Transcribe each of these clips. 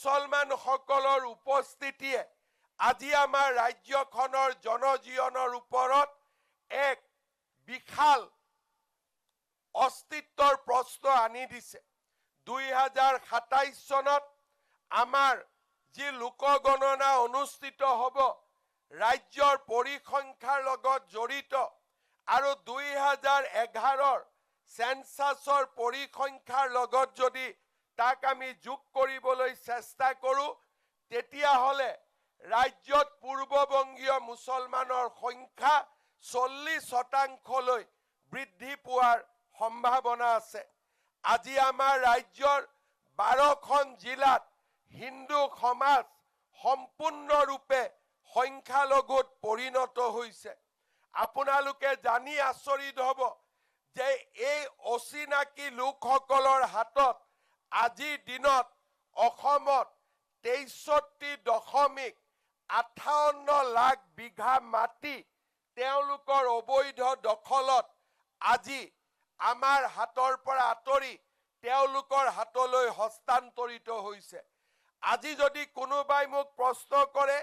মুছলমানসকলৰ উপস্থিতিয়ে আজি আমাৰ ৰাজ্যখনৰ জনজীৱনৰ ওপৰত এক বিশাল অস্তিত্বৰ প্ৰশ্ন আনি দিছে। 2027 চনত আমাৰ যি লোকগণনা অনুষ্ঠিত হ'ব, ৰাজ্যৰ পৰিসংখ্যাৰ লগত জড়িত আৰু 2011ৰ সেন্সাছৰ পৰিসংখ্যাৰ লগত যদি তাক আমি যোগ কৰিবলৈ চেষ্টা কৰোঁ, তেতিয়াহ'লে ৰাজ্যত পূৰ্ববংগীয় মুছলমানৰ সংখ্যা 40% বৃদ্ধি পোৱাৰ সম্ভাৱনা আছে। আজি আমাৰ ৰাজ্যৰ 12খন জিলাত হিন্দু সমাজ সম্পূৰ্ণৰূপে সংখ্যালঘুত পৰিণত হৈছে। আপোনালোকে জানি আচৰিত হ'ব যে এই অচিনাকি লোকসকলৰ হাতত আজিৰ দিনত অসমত 63.58 লাখ বিঘা মাটি তেওঁলোকৰ অবৈধ দখলত আজি আমাৰ হাতৰ পৰা আঁতৰি তেওঁলোকৰ হাতলৈ হস্তান্তৰিত হৈছে। আজি যদি কোনোবাই মোক প্ৰশ্ন কৰে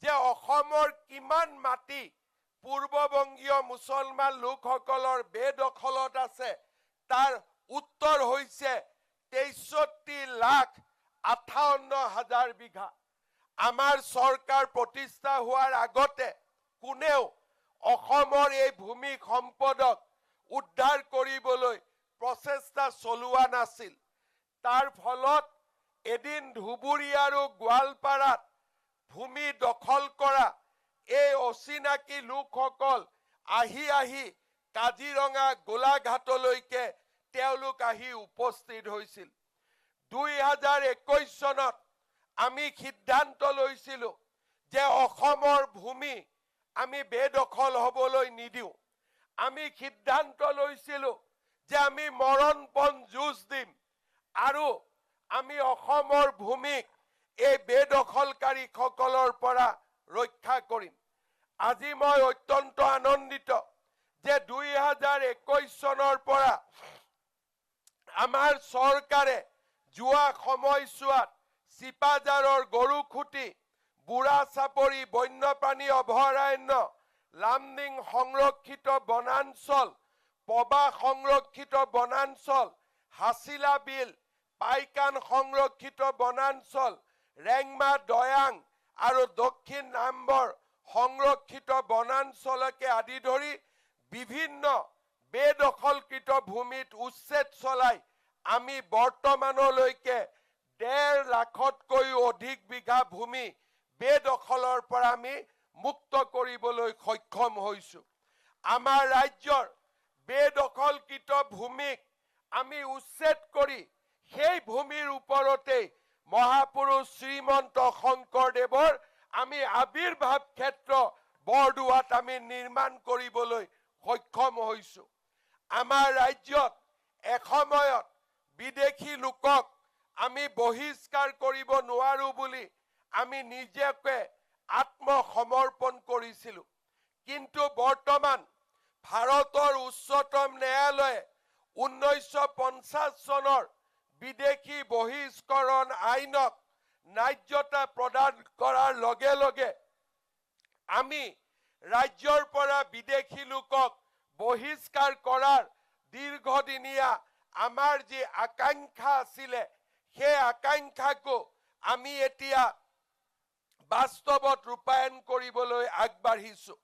যে অসমৰ কিমান মাটি পূৰ্ববংগীয় মুছলমান লোকসকলৰ বেদখলত আছে, তাৰ উত্তৰ হৈছে 63,58,000 বিঘা। আমাৰ চৰকাৰ প্ৰতিষ্ঠা হোৱাৰ আগতে কোনেও অসমৰ এই ভূমি সম্পদক উদ্ধাৰ কৰিবলৈ প্ৰচেষ্টা চলোৱা নাছিল। তাৰ ফলত এদিন ধুবুৰী আৰু গোৱালপাৰাত ভূমি দখল কৰা এই অচিনাকি লোকসকল আহি কাজিৰঙা গোলাঘাটলৈকে তেওঁলোক আহি উপস্থিত হৈছিল। 2021 চনত আমি সিদ্ধান্ত লৈছিলোঁ যে অসমৰ ভূমি আমি বেদখল হ'বলৈ নিদিওঁ। আমি সিদ্ধান্ত লৈছিলোঁ যে আমি মৰণপণ যুঁজ দিম আৰু আমি অসমৰ ভূমিক এই বেদখলকাৰীসকলৰ পৰা ৰক্ষা কৰিম। আজি মই অত্যন্ত আনন্দিত যে 2021 চনৰ পৰা আমাৰ চৰকাৰে যোৱা সময়ছোৱাত চিপাঝাৰৰ গৰুখুটি, বুঢ়া চাপৰি বন্যপ্ৰাণী অভয়াৰণ্য, লামডিং সংৰক্ষিত বনাঞ্চল, পবা সংৰক্ষিত বনাঞ্চল, হাছিলা বিল, পাইকান সংৰক্ষিত বনাঞ্চল, ৰেংমা দয়াং আৰু দক্ষিণ নাম্বৰ সংৰক্ষিত বনাঞ্চলকে আদি ধৰি বিভিন্ন বেদখলকৃত ভূমিত উচ্ছেদ চলাই আমি বৰ্তমানলৈকে 1.5 লাখতকৈও অধিক বিঘা ভূমি বেদখলৰ পৰা আমি মুক্ত কৰিবলৈ সক্ষম হৈছোঁ। আমাৰ ৰাজ্যৰ বেদখলকৃত ভূমিক আমি উচ্ছেদ কৰি সেই ভূমিৰ ওপৰতেই মহাপুৰুষ শ্ৰীমন্ত শংকৰদেৱৰ আমি আবিৰ্ভাৱ ক্ষেত্ৰ বৰদোৱাত আমি নিৰ্মাণ কৰিবলৈ সক্ষম হৈছোঁ। আমাৰ ৰাজ্যত এসময়ত বিদেশী লোকক আমি বহিষ্কাৰ কৰিব নোৱাৰোঁ বুলি আমি নিজকে আত্মসমৰ্পণ কৰিছিলোঁ। কিন্তু বৰ্তমান ভাৰতৰ উচ্চতম ন্যায়ালয়ে 1950 চনৰ বিদেশী বহিষ্কৰণ আইনক ন্যায্যতা প্ৰদান কৰাৰ লগে লগে আমি ৰাজ্যৰ পৰা বিদেশী লোকক বহিষ্কাৰ কৰাৰ দীৰ্ঘদিনীয়া আমাৰ যি আকাংক্ষা আছিলে, সেই আকাংক্ষাকো আমি এতিয়া বাস্তৱত ৰূপায়ণ কৰিবলৈ আগবাঢ়িছোঁ।